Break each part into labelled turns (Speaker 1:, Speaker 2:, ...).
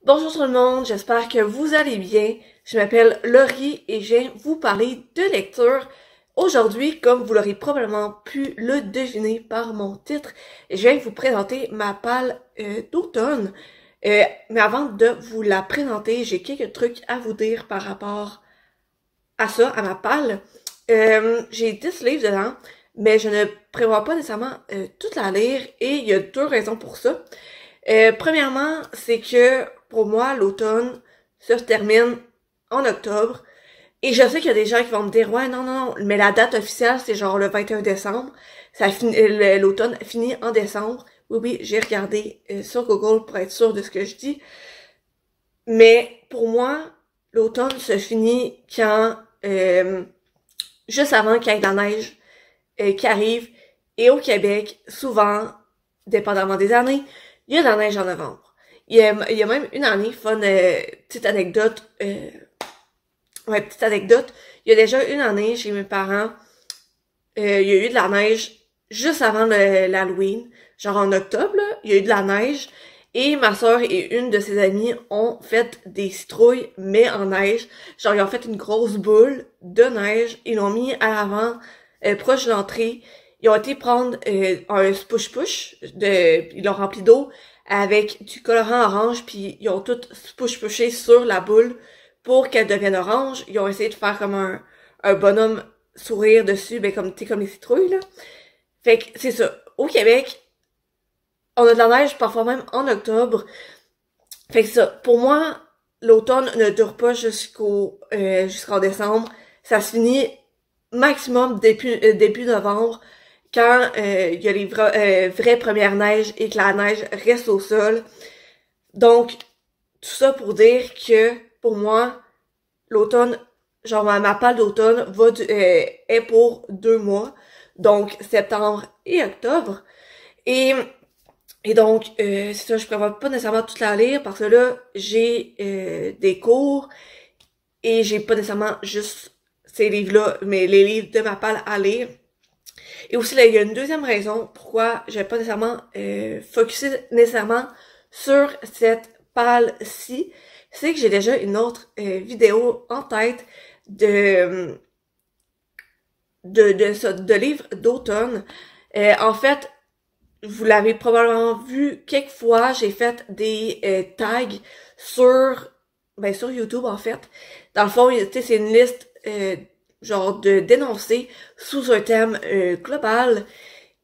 Speaker 1: Bonjour tout le monde, j'espère que vous allez bien. Je m'appelle Laurie et je viens vous parler de lecture. Aujourd'hui, comme vous l'aurez probablement pu le deviner par mon titre, je viens vous présenter ma palle d'automne. Mais avant de vous la présenter, j'ai quelques trucs à vous dire par rapport à ça, à ma palle. J'ai 10 livres dedans, mais je ne prévois pas nécessairement toute la lire et il y a deux raisons pour ça. Premièrement, c'est que pour moi, l'automne se termine en octobre. Et je sais qu'il y a des gens qui vont me dire, ouais, non, non, non, mais la date officielle, c'est genre le 21 décembre. Ça finit, l'automne finit en décembre. Oui, oui, j'ai regardé sur Google pour être sûr de ce que je dis. Mais pour moi, l'automne se finit quand, juste avant qu'il y ait de la neige qui arrive. Et au Québec, souvent, dépendamment des années, il y a de la neige en novembre. Il y a même une année, petite anecdote, petite anecdote, il y a déjà une année chez mes parents, il y a eu de la neige juste avant l'Halloween, genre en octobre, là, il y a eu de la neige, et ma soeur et une de ses amies ont fait des citrouilles, mais en neige. Genre, ils ont fait une grosse boule de neige, ils l'ont mis à l'avant, proche de l'entrée. Ils ont été prendre un push-push, ils l'ont rempli d'eau avec du colorant orange, puis ils ont tout push-pushé sur la boule pour qu'elle devienne orange. Ils ont essayé de faire comme un bonhomme sourire dessus, ben comme les citrouilles, là. Fait que c'est ça. Au Québec, on a de la neige parfois même en octobre. Fait que ça, pour moi, l'automne ne dure pas jusqu'en décembre. Ça se finit maximum début novembre, quand il y a les vraies premières neiges et que la neige reste au sol. Donc, tout ça pour dire que, pour moi, l'automne, genre ma palle d'automne est pour 2 mois, donc septembre et octobre. Et, et donc, c'est ça, je prévois pas nécessairement toute la lire parce que là, j'ai des cours et j'ai pas nécessairement juste ces livres-là, mais les livres de ma palle à lire. Et aussi, là, il y a une deuxième raison pourquoi je vais pas nécessairement focuser nécessairement sur cette palle-ci. C'est que j'ai déjà une autre vidéo en tête de livres d'automne. En fait, vous l'avez probablement vu quelques fois, j'ai fait des tags sur sur YouTube en fait. Dans le fond, tu sais, c'est une liste genre de d'énoncés sous un thème global.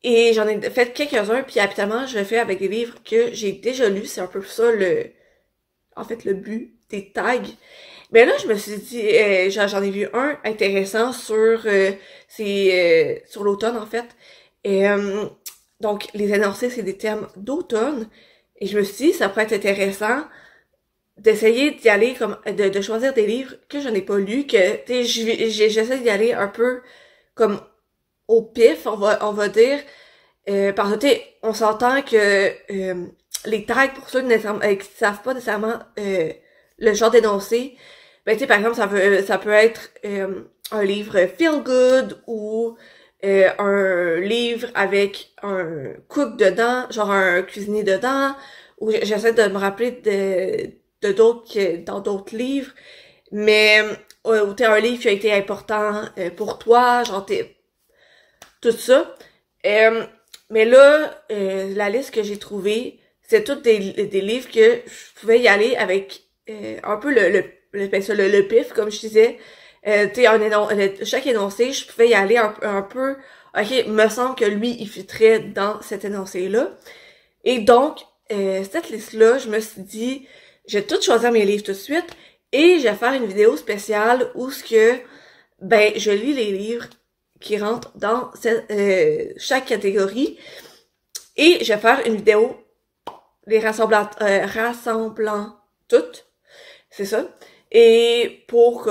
Speaker 1: Et j'en ai fait quelques-uns, puis habituellement, je le fais avec des livres que j'ai déjà lus. C'est un peu ça en fait, le but des tags. Mais là, je me suis dit, j'en ai vu un intéressant sur l'automne, en fait. Et, donc, les énoncés, c'est des thèmes d'automne. Et je me suis dit, ça pourrait être intéressant d'essayer d'y aller de choisir des livres que je n'ai pas lus, que, tu sais, j'essaie d'y aller un peu comme au pif, on va dire, parce que, tu sais, on s'entend que, les tags, pour ceux qui savent pas nécessairement, le genre d'énoncé, ben, tu sais, par exemple, ça peut être, un livre feel good ou, un livre avec un cook dedans, genre un cuisinier dedans, ou j'essaie de me rappeler de d'autres dans d'autres livres, mais ou t'es un livre qui a été important pour toi, genre tout ça. Mais là, la liste que j'ai trouvée, c'est toutes des livres que je pouvais y aller avec un peu le pif, comme je disais. Tu sais, chaque énoncé, je pouvais y aller un peu, ok, me semble que lui, il fitterait dans cet énoncé-là. Et donc, cette liste-là, je me suis dit, je vais tout choisir mes livres tout de suite et je vais faire une vidéo spéciale où je lis les livres qui rentrent dans chaque catégorie et je vais faire une vidéo les rassemblant toutes, c'est ça. Et pour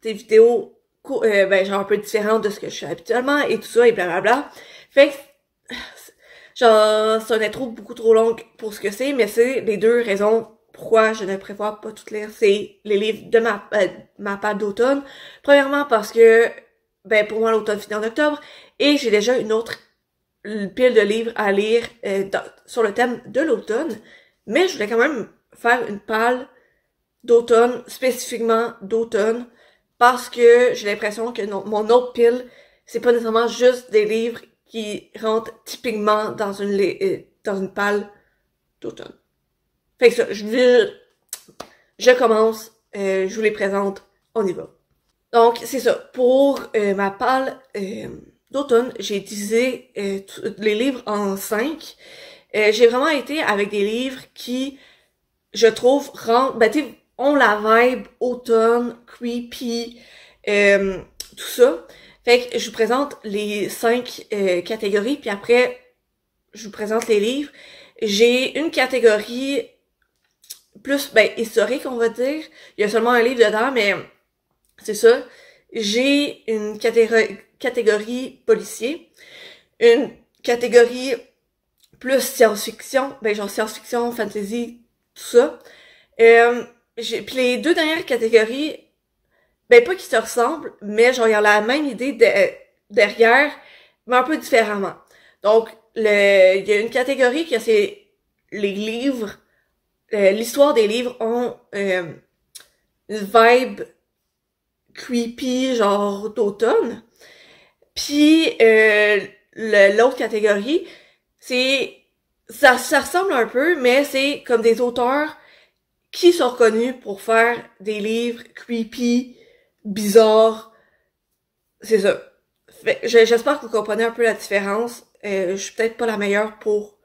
Speaker 1: des vidéos genre un peu différentes de ce que je fais habituellement et tout ça et blablabla. Fait que genre c'est une intro beaucoup trop longue pour ce que c'est, mais c'est les deux raisons pourquoi je ne prévois pas tout lire. C'est les livres de ma palle d'automne. Premièrement parce que pour moi l'automne finit en octobre et j'ai déjà une autre pile de livres à lire sur le thème de l'automne. Mais je voulais quand même faire une palle d'automne, spécifiquement d'automne, parce que j'ai l'impression que mon autre pile, c'est pas nécessairement juste des livres qui rentrent typiquement dans une palle d'automne. Fait que ça, je commence, je vous les présente, on y va. Donc, c'est ça. Pour ma palle d'automne, j'ai divisé les livres en 5. J'ai vraiment été avec des livres qui, je trouve, ont la vibe automne, creepy, tout ça. Fait que je vous présente les 5 catégories, puis après, je vous présente les livres. J'ai une catégorie plus historique, on va dire. Il y a seulement un livre dedans, mais c'est ça. J'ai une catégorie policier, une catégorie plus science-fiction, genre science-fiction, fantasy, tout ça. Puis les 2 dernières catégories, pas qu'ils se ressemblent, mais genre il y a la même idée derrière, mais un peu différemment. Donc, il y a une catégorie qui c'est les livres, l'histoire des livres ont une vibe creepy, genre d'automne. Puis l'autre catégorie, ça ressemble un peu, mais c'est comme des auteurs qui sont reconnus pour faire des livres creepy, bizarres. C'est ça. J'espère que vous comprenez un peu la différence. Je suis peut-être pas la meilleure pour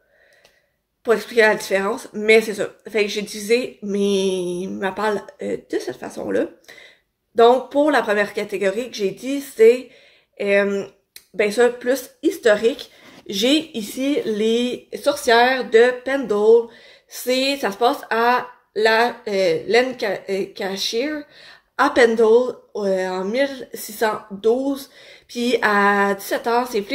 Speaker 1: expliquer la différence, mais c'est ça. Fait que j'ai divisé ma palle de cette façon-là. Donc, pour la première catégorie que j'ai dit, c'est ça, plus historique. J'ai ici les sorcières de Pendle. Ça se passe à Lancashire, à Pendle, en 1612. Puis à 17 ans, c'est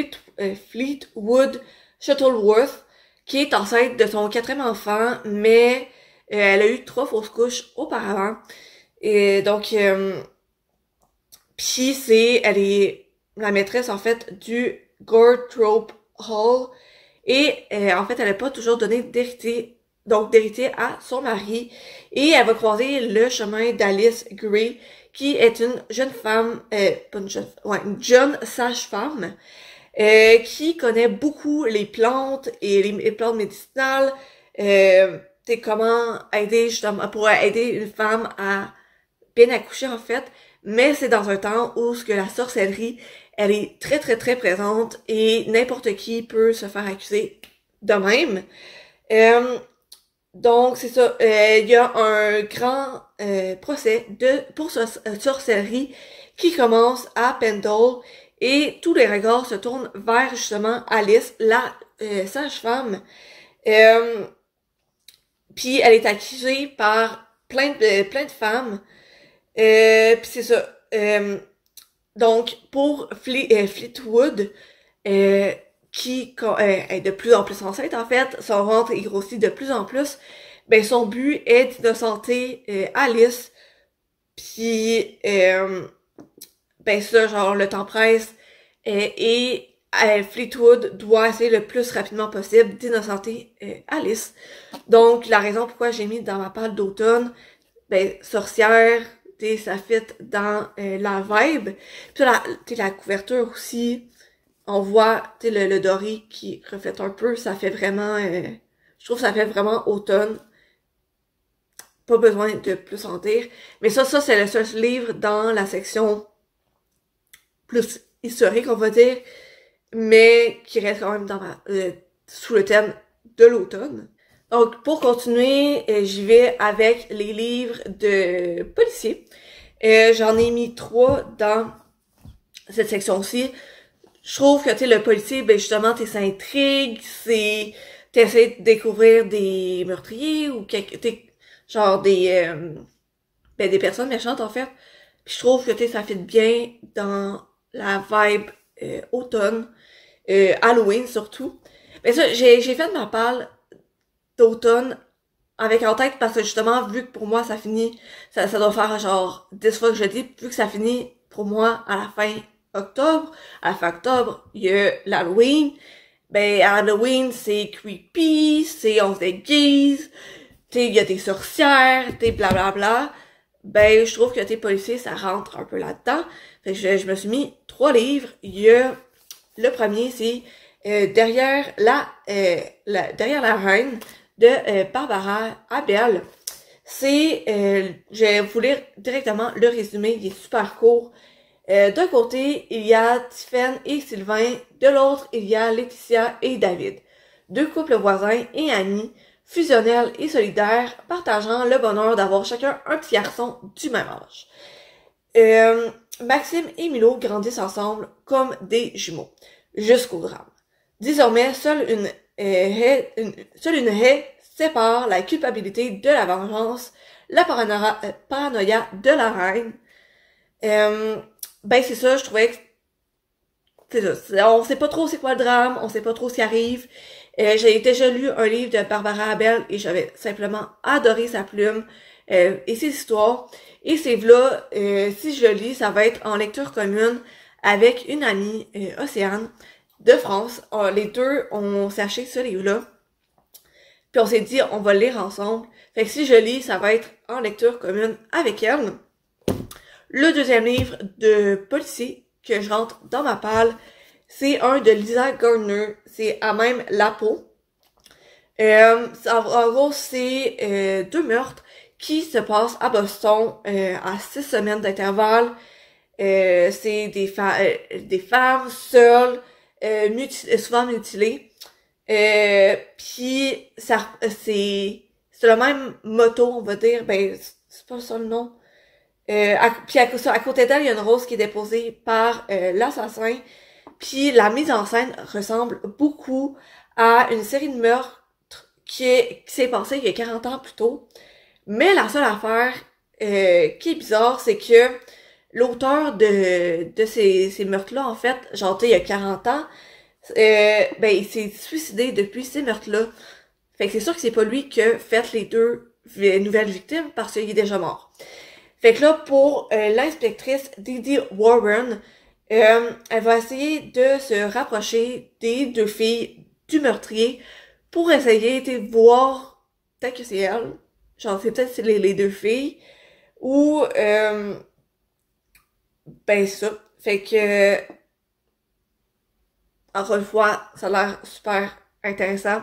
Speaker 1: Fleetwood Shuttleworth qui est enceinte de son 4e enfant, mais elle a eu 3 fausses couches auparavant. Et donc, puis elle est la maîtresse en fait du Gorthrope Hall, et en fait elle n'a pas toujours donné d'héritier à son mari, et elle va croiser le chemin d'Alice Gray, qui est une jeune femme, une jeune sage-femme, qui connaît beaucoup les plantes et les plantes médicinales, comment aider justement pour aider une femme à bien accoucher en fait, mais c'est dans un temps où la sorcellerie, elle est très très très présente et n'importe qui peut se faire accuser de même. Donc c'est ça, il y a un grand procès pour sorcellerie qui commence à Pendle, et tous les regards se tournent vers justement Alice, la sage-femme. Puis elle est accusée par plein de femmes. Puis c'est ça. Donc pour Fleetwood, qui est de plus en plus enceinte en fait, son ventre est grossi de plus en plus, son but est d'innocenter Alice. Puis ça, genre le temps presse, et Fleetwood doit essayer le plus rapidement possible d'innocenter Alice. Donc la raison pourquoi j'ai mis dans ma palle d'automne, sorcière, ça fit dans la vibe. Puis la couverture aussi, on voit le doré qui reflète un peu, ça fait vraiment, je trouve que ça fait vraiment automne. Pas besoin de plus en dire. Mais ça c'est le seul livre dans la section plus historique, on va dire, mais qui reste quand même dans sous le thème de l'automne. Donc, pour continuer, j'y vais avec les livres de policiers. J'en ai mis 3 dans cette section-ci. Je trouve que, le policier, justement, ça intrigue, t'essaies de découvrir des meurtriers ou genre des personnes méchantes, en fait. Puis je trouve que, ça fit bien dans la vibe automne, Halloween surtout. Mais ça, j'ai fait ma palle d'automne avec en tête, parce que justement, vu que pour moi ça finit, ça doit faire genre 10 fois que je dis, vu que ça finit pour moi à la fin octobre, il y a l'Halloween. Halloween, c'est creepy, c'est on se déguise, il y a des sorcières, blablabla, ben, je trouve que tes policiers, ça rentre un peu là-dedans. Fait que je me suis mis 3 livres. Il y a, le premier, c'est derrière derrière la reine de Barbara Abel. C'est, je vais vous lire directement le résumé, il est super court. D'un côté, il y a Tiphaine et Sylvain, de l'autre, il y a Laetitia et David. 2 couples voisins et amis, fusionnels et solidaires, partageant le bonheur d'avoir chacun un petit garçon du même âge. Maxime et Milo grandissent ensemble comme des jumeaux, jusqu'au drame. Désormais, seule une haie sépare la culpabilité de la vengeance, la paranoïa de la reine. Ben c'est ça, je trouvais que c'est ça. On sait pas trop c'est quoi le drame, on sait pas trop ce qui arrive. J'ai déjà lu un livre de Barbara Abel et j'avais simplement adoré sa plume et ses histoires. Et ces là, si je le lis, ça va être en lecture commune avec une amie, Océane, de France. Les deux, on s'est acheté ce livre-là. Puis on s'est dit, on va le lire ensemble. Fait que si je lis, ça va être en lecture commune avec elle. Le deuxième livre de policier que je rentre dans ma palle, c'est un de Lisa Gardner. C'est À même la peau. En gros, c'est 2 meurtres qui se passent à Boston à 6 semaines d'intervalle. C'est des femmes seules, souvent mutilées. Puis c'est le même motto, on va dire. Ben c'est pas ça le nom. Puis à côté d'elle, il y a une rose qui est déposée par l'assassin. Puis la mise en scène ressemble beaucoup à une série de meurtres qui s'est passée il y a 40 ans plus tôt. Mais la seule affaire qui est bizarre, c'est que l'auteur de ces meurtres-là, en fait, genre, il y a 40 ans, ben, il s'est suicidé depuis ces meurtres-là. Fait que c'est sûr que c'est pas lui qui a fait les 2 nouvelles victimes parce qu'il est déjà mort. Fait que là, pour l'inspectrice Didi Warren, elle va essayer de se rapprocher des 2 filles du meurtrier pour essayer de voir peut-être que c'est elle. Genre, c'est peut-être les 2 filles. Ou, ben ça. Fait que, encore une fois, ça a l'air super intéressant.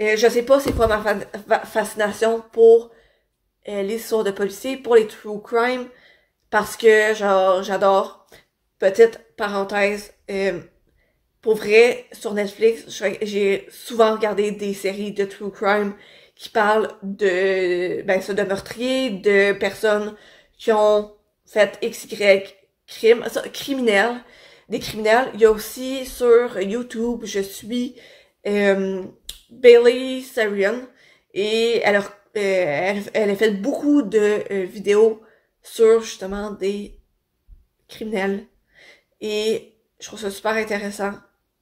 Speaker 1: Je sais pas c'est quoi ma fascination pour les histoires de policiers, pour les true crime, parce que, genre, j'adore. Petite parenthèse, pour vrai, sur Netflix, j'ai souvent regardé des séries de true crime qui parlent de meurtriers, de personnes qui ont fait XY criminels, des criminels. Il y a aussi sur YouTube, je suis Bailey Sarian et elle a fait beaucoup de vidéos sur justement des criminels et je trouve ça super intéressant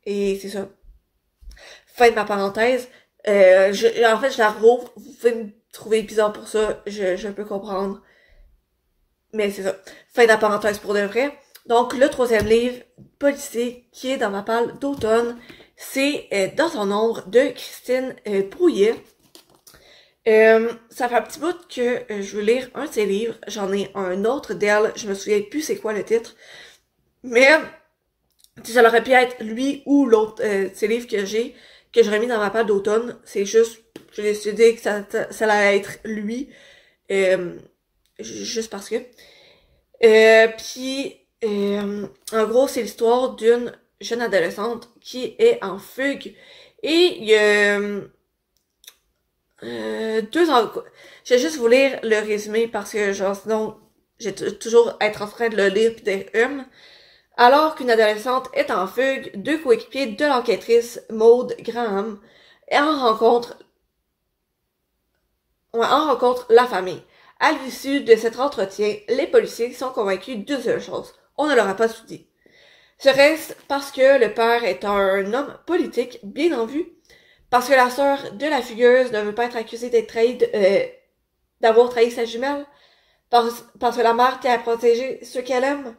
Speaker 1: et c'est ça. Fin de ma parenthèse. En fait, je la rouvre. Vous pouvez me trouver bizarre pour ça. Je peux comprendre. Mais c'est ça. Fin de la parenthèse pour de vrai. Donc, le 3e livre policier qui est dans ma palle d'automne, c'est Dans son ombre de Christine Brouillet. Ça fait un petit bout que je veux lire un de ses livres. J'en ai un autre d'elle. Je me souviens plus c'est quoi le titre. Mais ça aurait pu être lui ou l'autre ces livres que j'aurais mis dans ma palle d'automne. C'est juste, j'ai décidé que ça allait être lui. Juste parce que. Puis, en gros, c'est l'histoire d'une jeune adolescente qui est en fugue. Et il y a 2 ans. Je vais juste vous lire le résumé parce que, genre, sinon, j'ai toujours être en train de le lire pis des Alors qu'une adolescente est en fugue, 2 coéquipiers de l'enquêtrice Maud Graham en rencontrent la famille. À l'issue de cet entretien, les policiers sont convaincus d'une seule chose. On ne leur a pas tout dit. Serait-ce parce que le père est un homme politique bien en vue? Parce que la sœur de la fugueuse ne veut pas être accusée d'avoir trahi sa jumelle? Parce que la mère tient à protéger ceux qu'elle aime?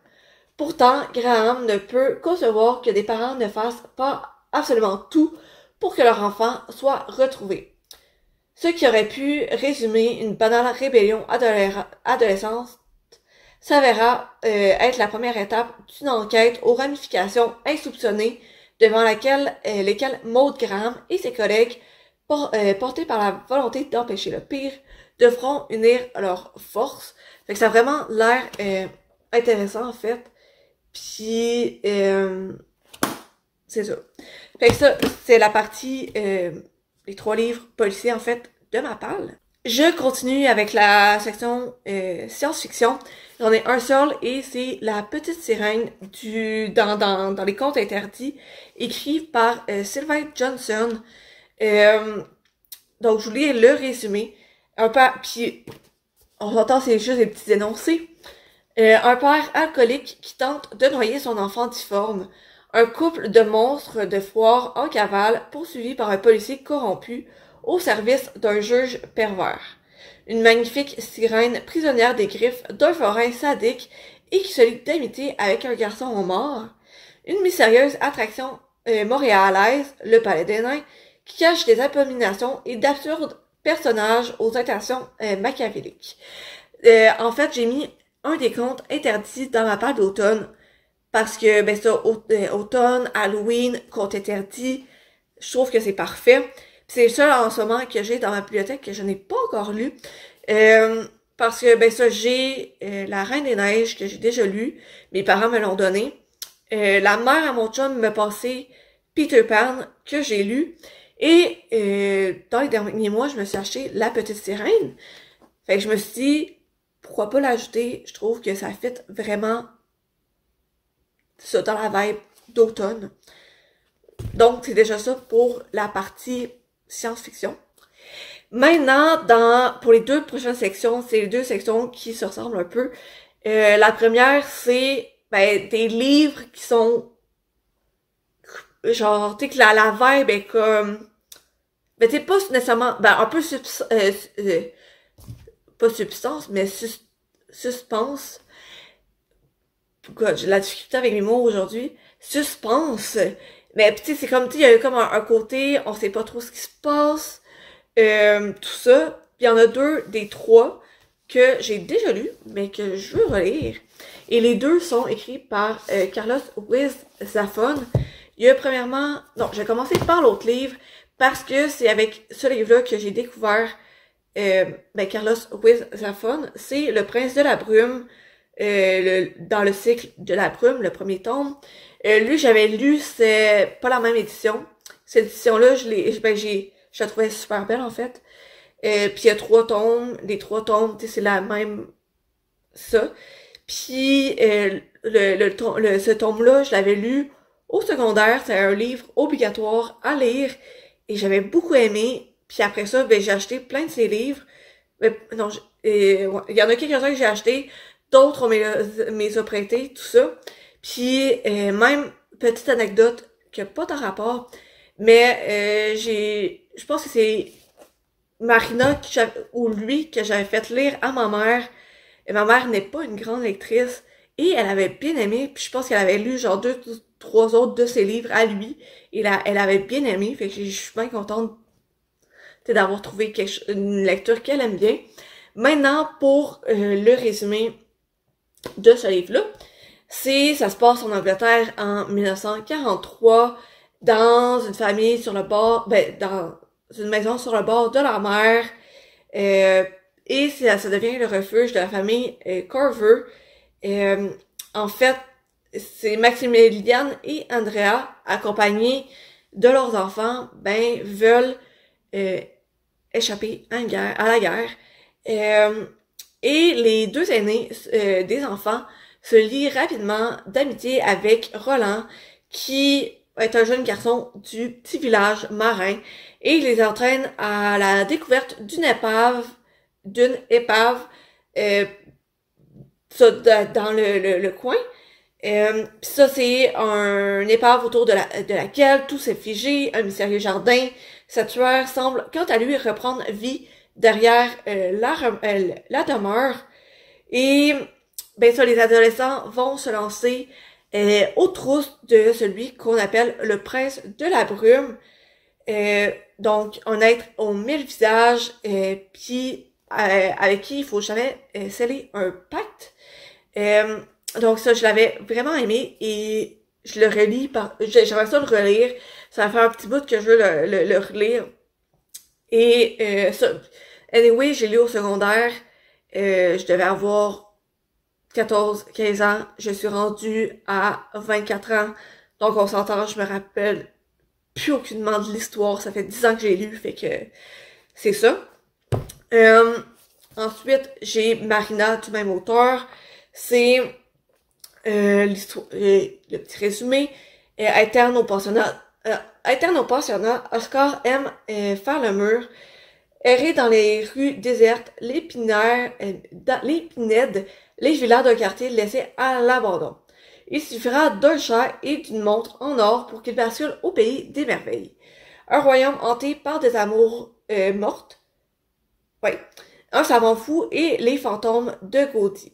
Speaker 1: Pourtant, Graham ne peut concevoir que des parents ne fassent pas absolument tout pour que leur enfant soit retrouvé. Ce qui aurait pu résumer une banale rébellion adolescente s'avéra être la première étape d'une enquête aux ramifications insoupçonnées devant lesquelles Maud Graham et ses collègues, portés par la volonté d'empêcher le pire, devront unir leurs forces. Fait que ça a vraiment l'air intéressant en fait. Puis c'est ça. Fait que ça, c'est la partie les 3 livres policiers en fait de ma palle. Je continue avec la section science-fiction. J'en ai un seul et c'est La Petite Sirène dans les contes interdits, écrit par Sylvain Johnson. Donc je vous lis le résumé. Puis on s'entend, c'est juste des petits énoncés. Un père alcoolique qui tente de noyer son enfant difforme. Un couple de monstres de foire en cavale poursuivi par un policier corrompu au service d'un juge pervers. Une magnifique sirène prisonnière des griffes d'un forain sadique et qui se lie d'amitié avec un garçon au mort. Une mystérieuse attraction montréalaise, le Palais des Nains, qui cache des abominations et d'absurdes personnages aux intentions machiavéliques. En fait, j'ai mis un des contes interdits dans ma palle d'automne parce que, ben ça, automne, Halloween, contes interdits, je trouve que c'est parfait. C'est le seul en ce moment que j'ai dans ma bibliothèque que je n'ai pas encore lu. Parce que, ben ça, j'ai La Reine des Neiges que j'ai déjà lu. Mes parents me l'ont donné. La mère à mon chum m'a passé Peter Pan que j'ai lu. Et dans les derniers mois, je me suis acheté La Petite Sirène. Fait que je me suis dit, pourquoi pas l'ajouter? Je trouve que ça fit vraiment ça dans la vibe d'automne. Donc, c'est déjà ça pour la partie science-fiction. Maintenant, pour les 2 prochaines sections, c'est les 2 sections qui se ressemblent un peu. La première, c'est des livres qui sont genre, tu sais, que la vibe est comme... Ben, tu sais, pas nécessairement... Ben, un peu pas substance, mais suspense. God, j'ai de la difficulté avec mes mots aujourd'hui. Suspense. Mais tu sais, c'est comme, tu sais, il y a comme un côté, on sait pas trop ce qui se passe, tout ça. Puis il y en a 2 des 3 que j'ai déjà lus, mais que je veux relire. Et les 2 sont écrits par Carlos Ruiz Zafón. Il y a premièrement... Non, j'ai commencé par l'autre livre, parce que c'est avec ce livre-là que j'ai découvert Carlos Ruiz Zafón. C'est Le Prince de la Brume, dans le cycle de la Brume, le premier tome. Lui, j'avais lu, c'est pas la même édition. Cette édition-là, je la trouvais super belle, en fait. Puis il y a 3 tomes. Les 3 tomes, tu sais, c'est la même... ça. Puis ce tome-là, je l'avais lu au secondaire. C'est un livre obligatoire à lire. Et j'avais beaucoup aimé. Puis après ça, j'ai acheté plein de ces livres. Non, il y en a quelques-uns que j'ai achetés. D'autres, on me a prêtés, tout ça. Puis, même, petite anecdote, qui a pas de rapport, mais je pense que c'est Marina ou lui que j'avais fait lire à ma mère. Et ma mère n'est pas une grande lectrice. Et elle avait bien aimé, puis je pense qu'elle avait lu genre 2 ou 3 autres de ses livres à lui. Et elle avait bien aimé, fait que je suis bien contente d'avoir trouvé une lecture qu'elle aime bien. Maintenant, pour le résumé de ce livre-là, ça se passe en Angleterre en 1943, dans une famille sur le bord, dans une maison sur le bord de la mer, et ça devient le refuge de la famille Carver. En fait, c'est Maximilian et Andrea, accompagnés de leurs enfants, veulent échapper à la guerre. Et les 2 aînés des enfants se lient rapidement d'amitié avec Roland, qui est un jeune garçon du petit village marin, et il les entraîne à la découverte d'une épave dans le coin. Ça, c'est une épave autour de laquelle tout s'est figé, un mystérieux jardin. Cette tueur semble, quant à lui, reprendre vie derrière la demeure. Et ça, les adolescents vont se lancer aux trousses de celui qu'on appelle le prince de la brume. Donc, un être aux 1000 visages, puis avec qui il faut jamais sceller un pacte. Donc ça, je l'avais vraiment aimé et je le relis j'aimerais ça le relire. Ça va faire un petit bout que je veux le relire. Et ça, anyway, j'ai lu au secondaire. Je devais avoir 14, 15 ans. Je suis rendue à 24 ans. Donc on s'entend, je me rappelle plus aucunement de l'histoire. Ça fait 10 ans que j'ai lu, fait que c'est ça. Ensuite, j'ai Marina du même auteur. C'est l'histoire, le petit résumé. Interne au pensionnat, Oscar aime faire le mur, errer dans les rues désertes, l'épinède, les villas d'un quartier laissés à l'abandon. Il suffira d'un chat et d'une montre en or pour qu'il bascule au pays des merveilles. Un royaume hanté par des amours mortes. Oui. Un savant fou et les fantômes de Gaudí.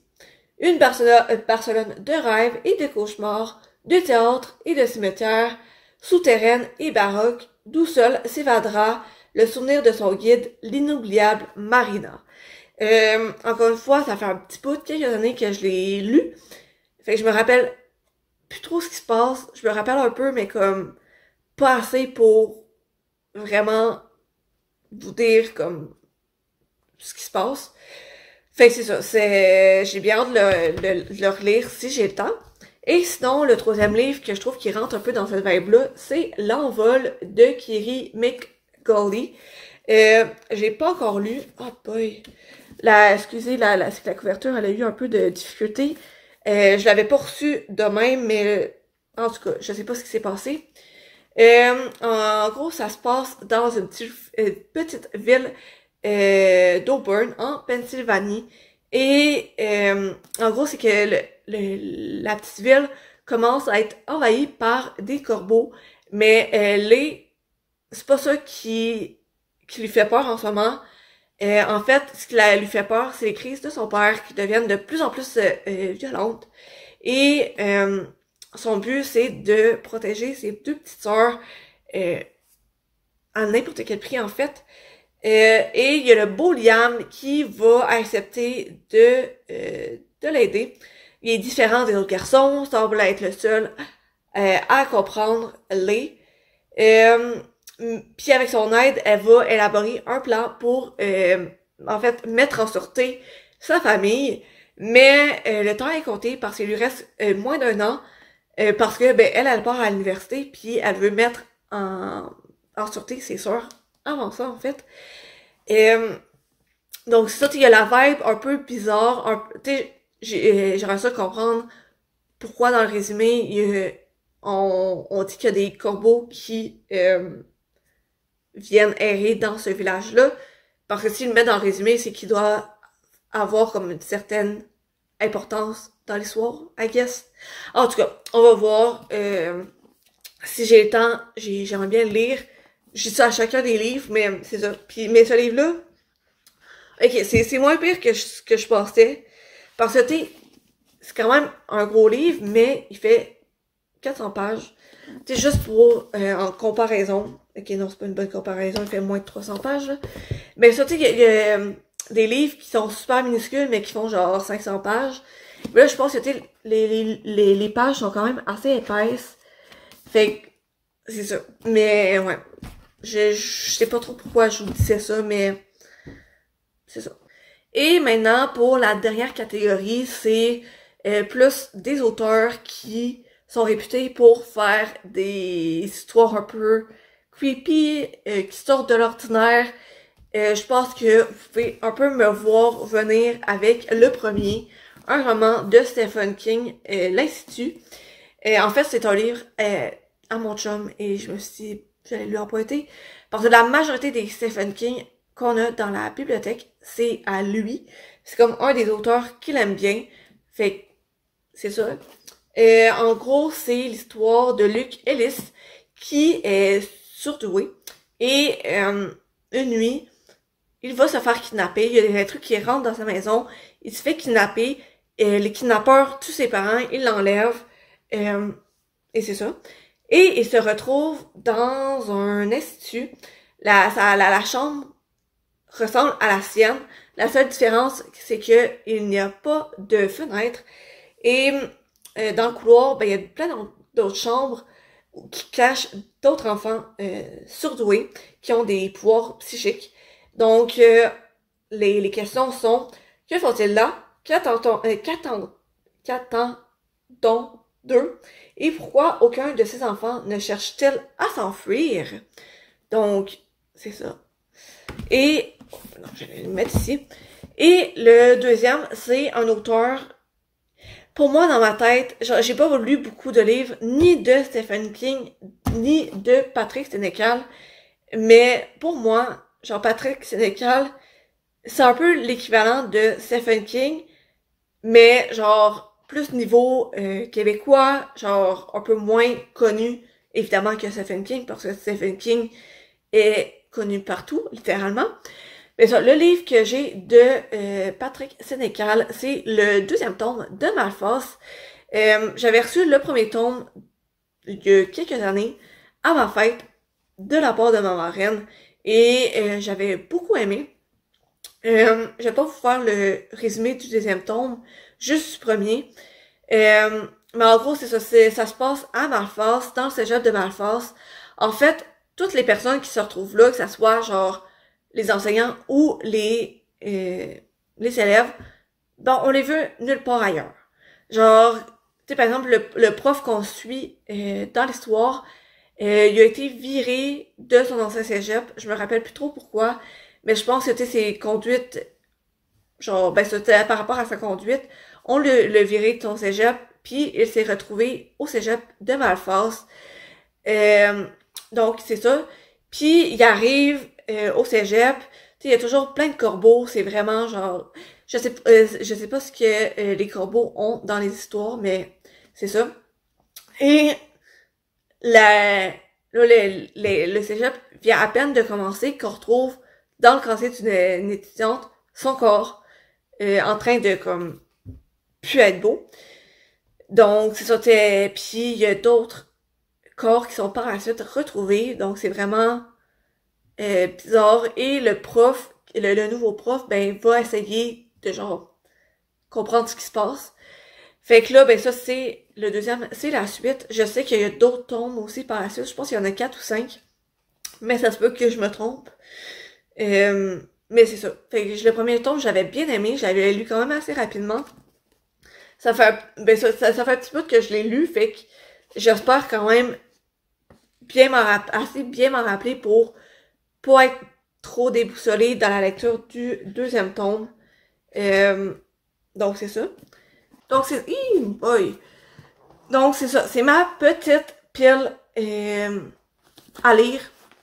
Speaker 1: Une Barcelone de rêves et de cauchemars, de théâtre et de cimetières, souterraine et baroque, d'où seul s'évadera le souvenir de son guide, l'inoubliable Marina. Encore une fois, ça fait un petit bout de quelques années que je l'ai lu. Fait que je me rappelle plus trop ce qui se passe. Je me rappelle un peu, mais comme pas assez pour vraiment vous dire comme ce qui se passe. Fait que c'est ça, j'ai bien hâte de le relire si j'ai le temps. Et sinon, le troisième livre que je trouve qui rentre un peu dans cette vibe-là, c'est L'envol de Kiri McGauley. J'ai pas encore lu. Oh boy. Excusez, c'est que la couverture, elle a eu un peu de difficulté. Je l'avais pas reçu de même, mais en tout cas, je sais pas ce qui s'est passé. En gros, ça se passe dans une petite ville d'Auburn, en Pennsylvanie. Et en gros, c'est que la petite ville commence à être envahie par des corbeaux. Mais c'est pas ça qui lui fait peur en ce moment. En fait, ce qui lui fait peur, c'est les crises de son père qui deviennent de plus en plus violentes. Et son but, c'est de protéger ses deux petites sœurs à n'importe quel prix, en fait. Et il y a le beau Liam qui va accepter de l'aider. Il est différent des autres garçons, semble être le seul à comprendre les. Puis avec son aide, elle va élaborer un plan pour en fait mettre en sûreté sa famille. Mais le temps est compté parce qu'il lui reste moins d'un an. Parce que ben elle part à l'université puis elle veut mettre en sûreté ses sœurs avant ça en fait. Donc c'est ça, il y a la vibe un peu bizarre, j'aimerais ça comprendre pourquoi dans le résumé on dit qu'il y a des corbeaux qui viennent errer dans ce village-là, parce que s'il le met dans le résumé, c'est qu'il doit avoir comme une certaine importance dans l'histoire, I guess. En tout cas, on va voir. Si j'ai le temps, j'aimerais bien le lire. Je dis ça à chacun des livres, mais c'est ça. Mais ce livre-là, ok, c'est moins pire que je pensais. Parce que, c'est quand même un gros livre, mais il fait 400 pages. Tu sais, juste pour, en comparaison. Ok, non, c'est pas une bonne comparaison, il fait moins de 300 pages, là. Mais ça, tu sais, il y a des livres qui sont super minuscules, mais qui font genre 500 pages. Mais là, je pense que, tu sais, les pages sont quand même assez épaisses. Fait que, c'est ça. Mais, ouais. Je sais pas trop pourquoi je vous disais ça, mais c'est ça. Et maintenant, pour la dernière catégorie, c'est plus des auteurs qui sont réputés pour faire des histoires un peu creepy, qui sortent de l'ordinaire. Je pense que vous pouvez un peu me voir venir avec le premier, un roman de Stephen King, L'Institut. En fait, c'est un livre à mon chum et je me suis dit, j'allais lui emprunter. Parce que la majorité des Stephen King qu'on a dans la bibliothèque, c'est à lui. C'est comme un des auteurs qu'il aime bien. Fait que, c'est ça. En gros, c'est l'histoire de Luke Ellis qui est surdoué. Et une nuit, il va se faire kidnapper. Il y a des trucs qui rentrent dans sa maison. Il se fait kidnapper. Les kidnappeurs tuent ses parents. Ils l'enlèvent. Et c'est ça. Et il se retrouve dans un institut. La chambre ressemble à la sienne. La seule différence, c'est que il n'y a pas de fenêtre. Et dans le couloir, ben, il y a plein d'autres chambres qui cachent d'autres enfants surdoués qui ont des pouvoirs psychiques. Donc, les questions sont, que font-ils là? Qu'attend-on d'eux? Et pourquoi aucun de ces enfants ne cherche-t-il à s'enfuir? Donc, c'est ça. Et, non, je vais le mettre ici. Et le deuxième, c'est un auteur. Pour moi, dans ma tête, j'ai pas lu beaucoup de livres, ni de Stephen King, ni de Patrick Sénécal. Mais pour moi, genre Patrick Sénécal, c'est un peu l'équivalent de Stephen King, mais genre plus niveau québécois, genre un peu moins connu, évidemment, que Stephen King, parce que Stephen King est connu partout, littéralement. Mais ça, le livre que j'ai de Patrick Sénécal, c'est le deuxième tome de Malfas. J'avais reçu le premier tome il y a quelques années, à ma fête, de la part de ma marraine, et j'avais beaucoup aimé. Je vais pas vous faire le résumé du deuxième tome, juste du premier. Mais en gros, c'est ça, ça se passe à Malfas, dans le cégep de Malfas. En fait, toutes les personnes qui se retrouvent là, que ça soit genre les enseignants ou les élèves, bon, on les veut nulle part ailleurs. Genre, tu sais, par exemple, le prof qu'on suit dans l'histoire, il a été viré de son ancien cégep. Je me rappelle plus trop pourquoi, mais je pense que c'était ses conduites, genre, ben c'était par rapport à sa conduite, on le viré de son cégep, puis il s'est retrouvé au cégep de Malfas. Donc, c'est ça. Puis, il arrive au cégep, tu sais, il y a toujours plein de corbeaux, c'est vraiment genre... je sais pas ce que les corbeaux ont dans les histoires, mais c'est ça. Et là, le cégep vient à peine de commencer qu'on retrouve dans le casier d'une étudiante son corps en train de, comme, plus être beau. Donc, c'est ça, puis il y a d'autres corps qui sont par la suite retrouvés, donc c'est vraiment bizarre. Et le prof, le nouveau prof, ben, va essayer de, genre, comprendre ce qui se passe. Fait que là, ben, ça, c'est le deuxième, c'est la suite. Je sais qu'il y a d'autres tomes aussi par la suite. Je pense qu'il y en a 4 ou 5. Mais ça se peut que je me trompe. Mais c'est ça. Fait que le premier tome, j'avais bien aimé. Je l'avais lu quand même assez rapidement. Ça fait, ben, ça fait un petit peu que je l'ai lu. Fait que j'espère quand même assez bien m'en rappeler pour pas être trop déboussolée dans la lecture du deuxième tome. Donc c'est ça. Donc c'est... boy! Donc c'est ça. C'est ma petite pile à lire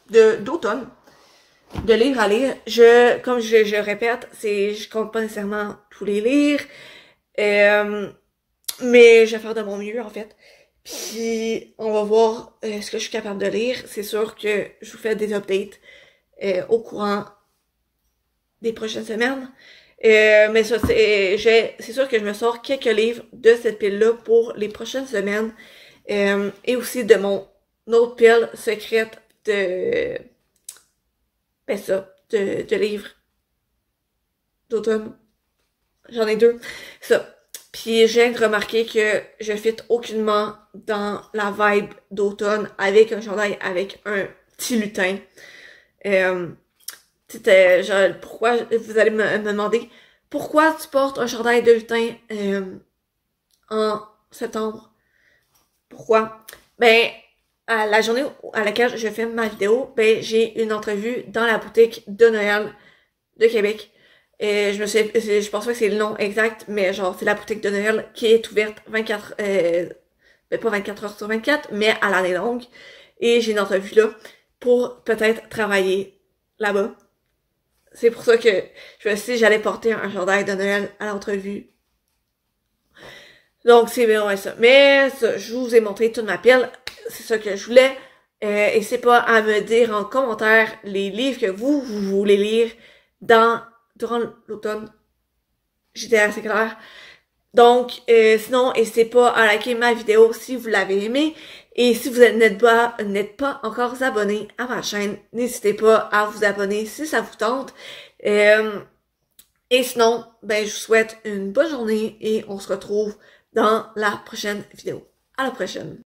Speaker 1: d'automne. De livres à lire. Comme je répète, je compte pas nécessairement tous les lire. Mais je vais faire de mon mieux en fait. Puis on va voir ce que je suis capable de lire. C'est sûr que je vous fais des updates au courant des prochaines semaines. Mais ça, c'est sûr que je me sors quelques livres de cette pile-là pour les prochaines semaines. Et aussi de mon autre pile secrète de... ben ça, de livres d'automne. J'en ai 2. Ça. Puis j'ai remarqué que je fit aucunement dans la vibe d'automne avec un chandail avec un petit lutin. C'était genre, pourquoi, vous allez me demander, pourquoi tu portes un chandail de lutin en septembre? Pourquoi? Ben, à la journée à laquelle je filme ma vidéo, ben, j'ai une entrevue dans la boutique de Noël de Québec. Et je pense pas que c'est le nom exact, mais genre, c'est la boutique de Noël qui est ouverte 24, ben pas 24 heures sur 24, mais à l'année longue. Et j'ai une entrevue là pour peut-être travailler là-bas. C'est pour ça que je me suis dit j'allais porter un chandail de Noël à l'entrevue. Donc, c'est bien ça. Mais ça, je vous ai montré toute ma pile. C'est ça que je voulais. Et c'est pas à me dire en commentaire les livres que vous voulez lire durant l'automne. J'étais assez claire. Donc, sinon, n'hésitez pas à liker ma vidéo si vous l'avez aimé. Et si vous n'êtes pas encore abonné à ma chaîne, n'hésitez pas à vous abonner si ça vous tente. Et sinon, je vous souhaite une bonne journée et on se retrouve dans la prochaine vidéo. À la prochaine!